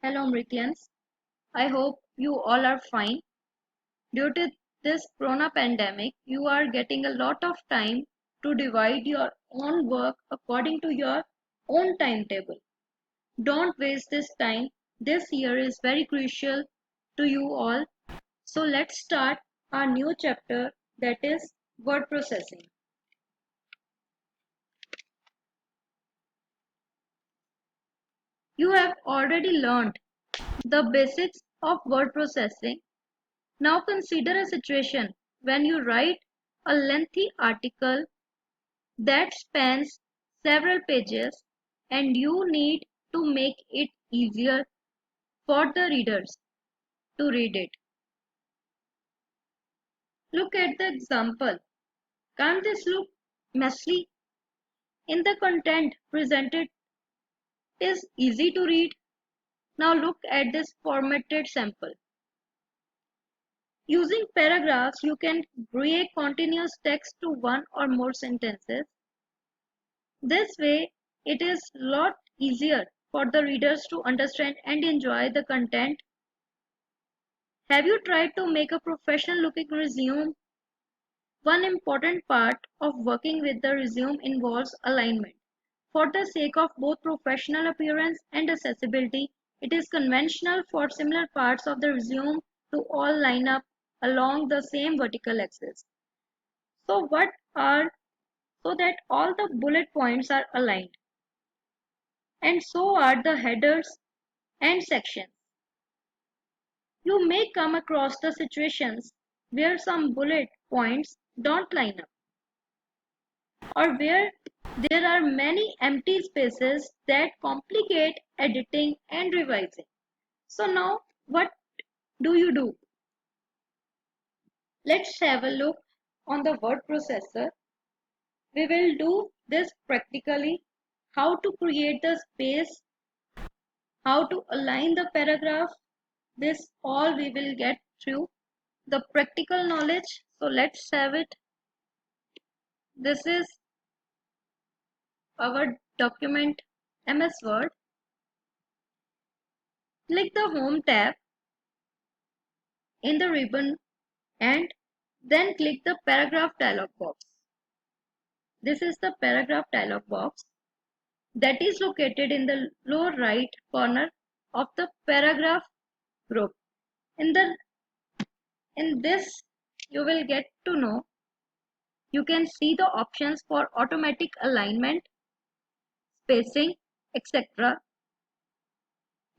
Hello, Mrityans. I hope you all are fine. Due to this corona pandemic, you are getting a lot of time to divide your own work according to your own timetable. Don't waste this time. This year is very crucial to you all. So let's start our new chapter, that is word processing. You have already learned the basics of word processing. Now consider a situation when you write a lengthy article that spans several pages and you need to make it easier for the readers to read it. Look at the example. Can't this look messy? In the content presented is easy to read. Now look at this formatted sample. Using paragraphs, you can break continuous text to one or more sentences. This way, it is a lot easier for the readers to understand and enjoy the content. Have you tried to make a professional looking resume? One important part of working with the resume involves alignment. For the sake of both professional appearance and accessibility, it is conventional for similar parts of the resume to all line up along the same vertical axis. So what are so that all the bullet points are aligned, and so are the headers and sections. You may come across the situations where some bullet points don't line up, or where there are many empty spaces that complicate editing and revising. So now what do? Let's have a look on the word processor. We will do this practically, how to create the space, how to align the paragraph. This all we will get through the practical knowledge. So let's have it. This is our document MS Word. Click the Home tab in the ribbon and then click the Paragraph dialog box. This is the Paragraph dialog box that is located in the lower right corner of the paragraph group. In this you will get to know, you can see the options for automatic alignment, spacing, etc.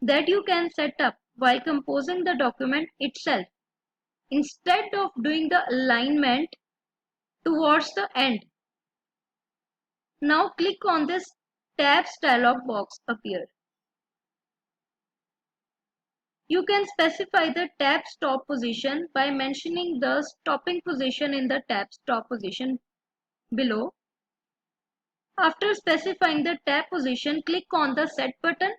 that you can set up while composing the document itself instead of doing the alignment towards the end. Now click on this tabs dialog box appear. You can specify the tab stop position by mentioning the stopping position in the tab stop position below. After specifying the tab position, click on the set button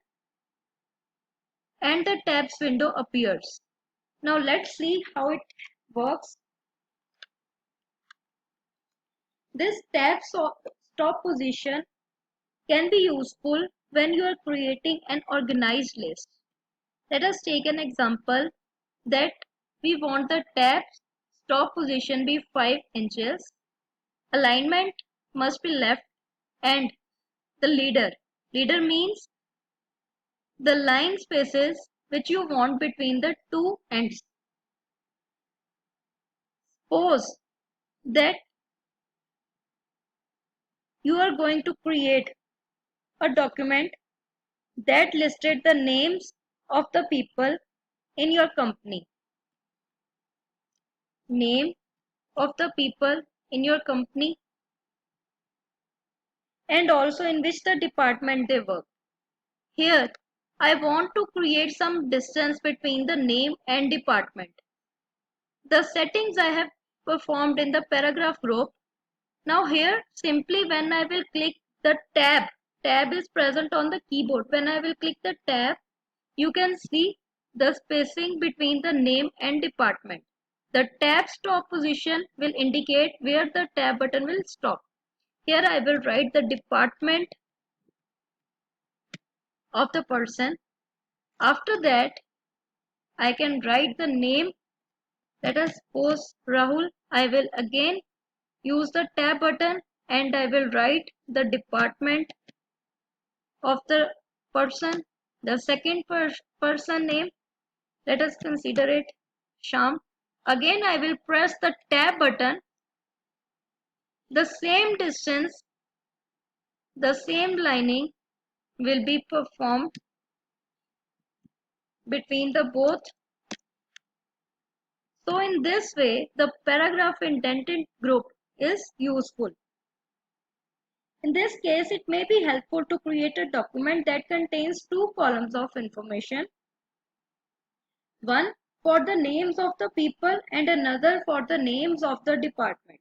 and the tabs window appears. Now let's see how it works. This tab stop position can be useful when you are creating an organized list. Let us take an example that we want the tab stop position be 5 inches. Alignment must be left and the leader. Leader means the line spaces which you want between the two ends. Suppose that you are going to create a document that listed the names of the people in your company. Name of the people in your company and also in which the department they work. Here, I want to create some distance between the name and department. The settings I have performed in the paragraph group. Now here, simply when I will click the tab is present on the keyboard. When I will click the tab, you can see the spacing between the name and department. The tab stop position will indicate where the tab button will stop. Here I will write the department of the person. After that, I can write the name. Let us suppose Rahul. I will again use the tab button and I will write the department of the person. The second person name, let us consider it Sham. Again I will press the tab button. The same distance, the same lining will be performed between the both. So in this way, the paragraph indented group is useful. In this case, it may be helpful to create a document that contains two columns of information. One for the names of the people and another for the names of the department.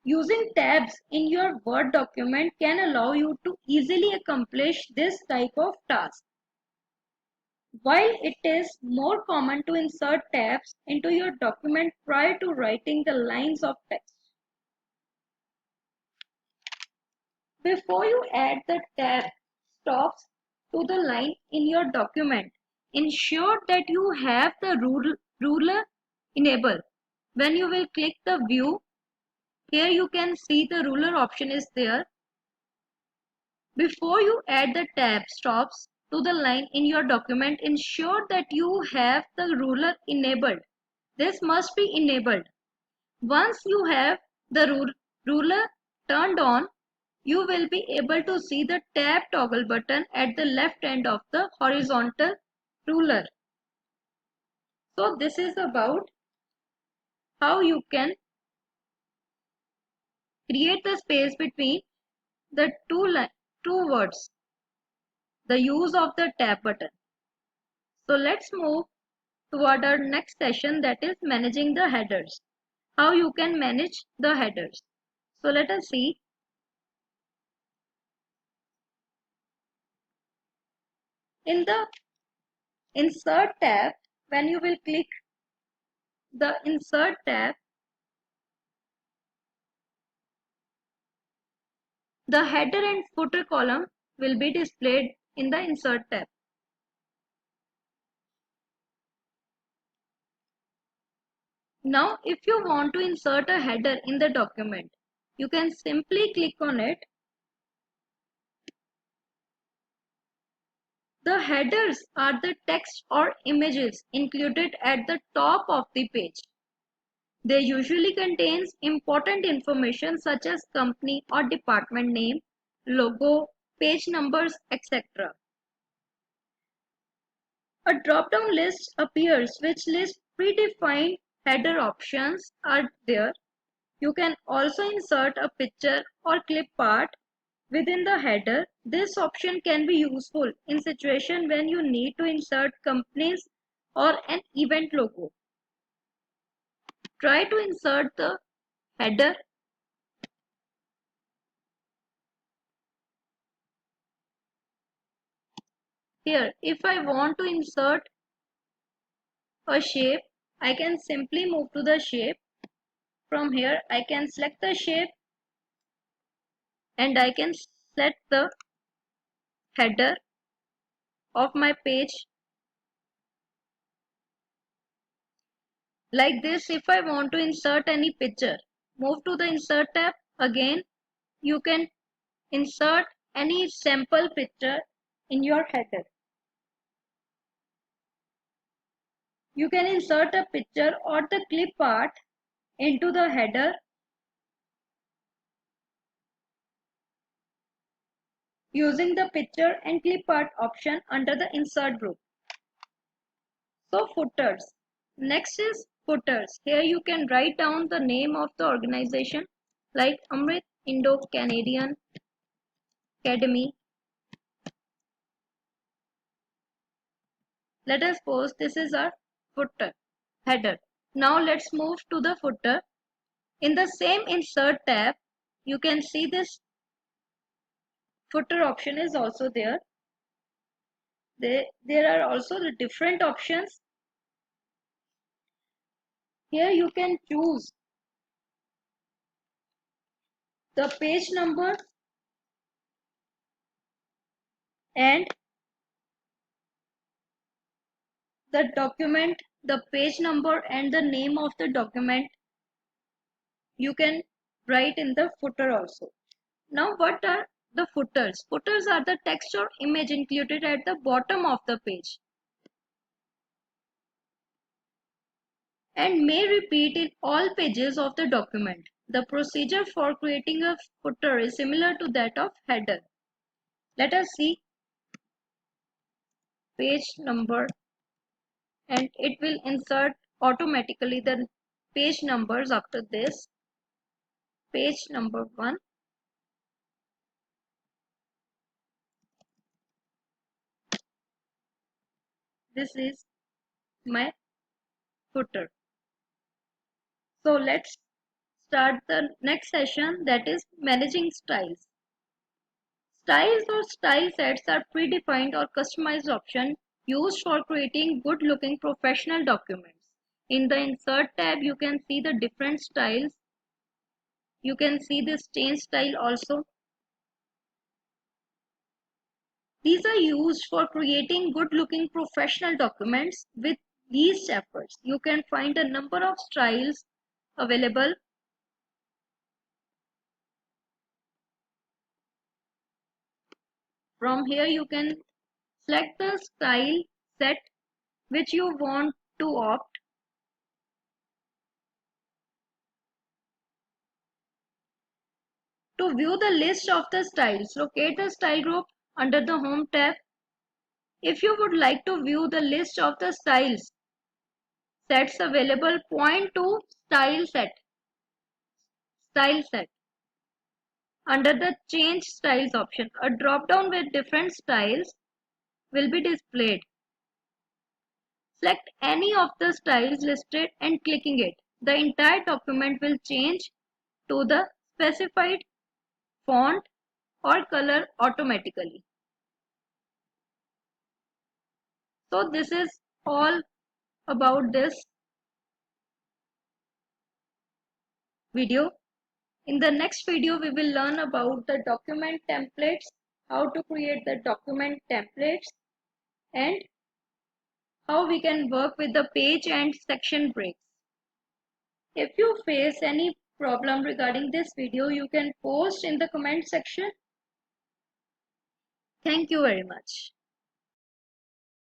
Using tabs in your Word document can allow you to easily accomplish this type of task. While it is more common to insert tabs into your document prior to writing the lines of text. Before you add the tab stops to the line in your document, ensure that you have the ruler enabled. When you will click the view, here you can see the ruler option is there. Before you add the tab stops to the line in your document, ensure that you have the ruler enabled. This must be enabled. Once you have the ruler turned on, you will be able to see the tab toggle button at the left end of the horizontal ruler. So this is about how you can create the space between the two words, the use of the tab button. So let's move toward our next session, that is managing the headers. How you can manage the headers. So let us see. In the Insert tab, when you will click the Insert tab, the header and footer column will be displayed in the Insert tab. Now, if you want to insert a header in the document, you can simply click on it. The headers are the text or images included at the top of the page. They usually contains important information such as company or department name, logo, page numbers, etc. A drop-down list appears which lists predefined header options are there. You can also insert a picture or clip art within the header. This option can be useful in situations when you need to insert companies or an event logo. Try to insert the header. Here, if I want to insert a shape, I can simply move to the shape. From here, I can select the shape and I can set the header of my page. Like this, if I want to insert any picture, move to the Insert tab. Again, you can insert any sample picture in your header. You can insert a picture or the clip art into the header using the picture and clip art option under the Insert group. So footers. Next is footers. Here you can write down the name of the organization like Amrit Indo-Canadian Academy. Let us suppose this is our footer header. Now let's move to the footer. In the same Insert tab, you can see this footer option is also there. There are also the different options. Here you can choose the page number and the document, the page number and the name of the document you can write in the footer also. Now what are the footers? Footers are the text or image included at the bottom of the page and may repeat in all pages of the document. The procedure for creating a footer is similar to that of header. Let us see page number, and it will insert automatically the page numbers after this. Page number 1. This is my footer. So let's start the next session, that is managing styles. Styles or style sets are predefined or customized options used for creating good looking professional documents. In the insert tab you can see the different styles. You can see this change style also. These are used for creating good looking professional documents with least efforts. You can find a number of styles available. From here you can select the style set which you want to opt. To view the list of the styles, locate the style group under the Home tab. If you would like to view the list of the styles sets available, point to Style Set. Style Set. Under the Change Styles option, a drop-down with different styles will be displayed. Select any of the styles listed and clicking it. The entire document will change to the specified font or color automatically. So this is all about this video. In the next video, we will learn about the document templates, how to create the document templates, and how we can work with the page and section breaks. If you face any problem regarding this video, you can post in the comment section. Thank you very much.